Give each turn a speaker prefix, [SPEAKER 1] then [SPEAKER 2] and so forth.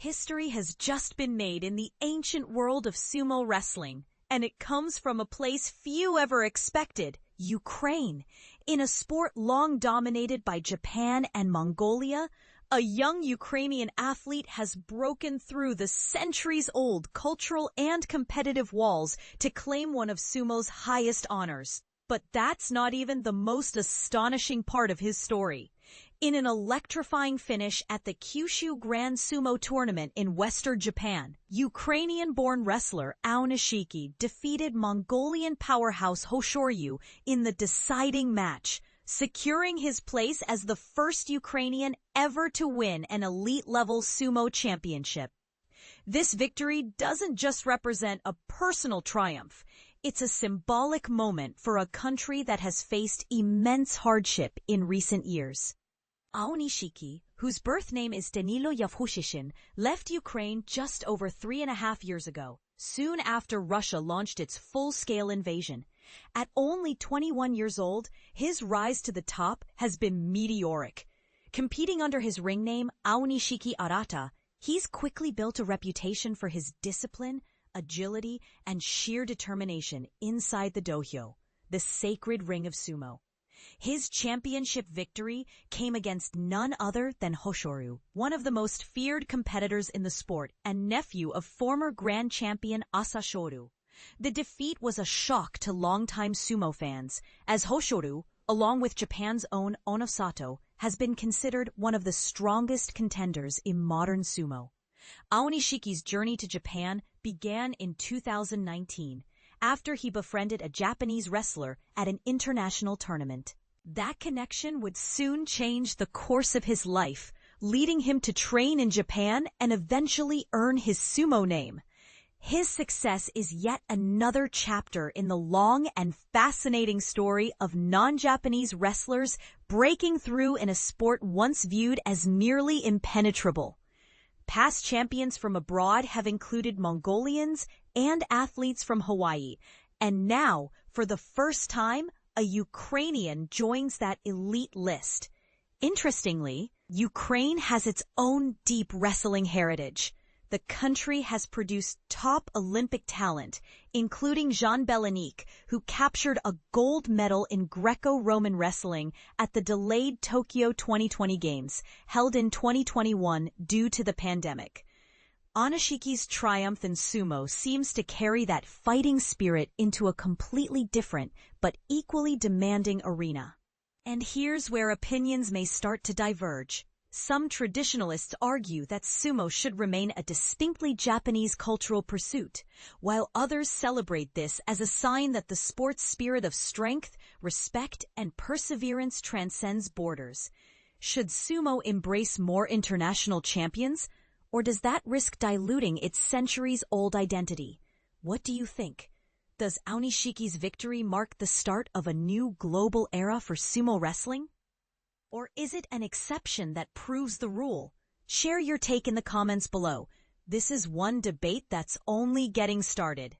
[SPEAKER 1] History has just been made in the ancient world of sumo wrestling, and it comes from a place few ever expected, Ukraine. In a sport long dominated by Japan and Mongolia, a young Ukrainian athlete has broken through the centuries-old cultural and competitive walls to claim one of sumo's highest honors. But that's not even the most astonishing part of his story. In an electrifying finish at the Kyushu Grand Sumo Tournament in Western Japan, Ukrainian-born wrestler Aonishiki defeated Mongolian powerhouse Hoshoryu in the deciding match, securing his place as the first Ukrainian ever to win an elite-level sumo championship. This victory doesn't just represent a personal triumph. It's a symbolic moment for a country that has faced immense hardship in recent years. Aonishiki, whose birth name is Danilo Yavhushyshyn, left Ukraine just over 3.5 years ago, soon after Russia launched its full-scale invasion. At only 21 years old, his rise to the top has been meteoric. Competing under his ring name, Aonishiki Arata, he's quickly built a reputation for his discipline, agility, and sheer determination inside the dohyo, the sacred ring of sumo. His championship victory came against none other than Hoshoryu, one of the most feared competitors in the sport and nephew of former grand champion Hoshoryu. The defeat was a shock to longtime sumo fans, as Hoshoryu, along with Japan's own Onosato, has been considered one of the strongest contenders in modern sumo. Aonishiki's journey to Japan began in 2019, after he befriended a Japanese wrestler at an international tournament. That connection would soon change the course of his life, leading him to train in Japan and eventually earn his sumo name. His success is yet another chapter in the long and fascinating story of non-Japanese wrestlers breaking through in a sport once viewed as nearly impenetrable. Past champions from abroad have included Mongolians and athletes from Hawaii, and now, for the first time, a Ukrainian joins that elite list. Interestingly, Ukraine has its own deep wrestling heritage. The country has produced top Olympic talent, including Jean Belanique, who captured a gold medal in Greco-Roman wrestling at the delayed Tokyo 2020 Games, held in 2021 due to the pandemic. Aonishiki's triumph in sumo seems to carry that fighting spirit into a completely different but equally demanding arena. And here's where opinions may start to diverge. Some traditionalists argue that sumo should remain a distinctly Japanese cultural pursuit, while others celebrate this as a sign that the sport's spirit of strength, respect, and perseverance transcends borders. Should sumo embrace more international champions, or does that risk diluting its centuries-old identity? What do you think? Does Aonishiki's victory mark the start of a new global era for sumo wrestling? Or is it an exception that proves the rule? Share your take in the comments below. This is one debate that's only getting started.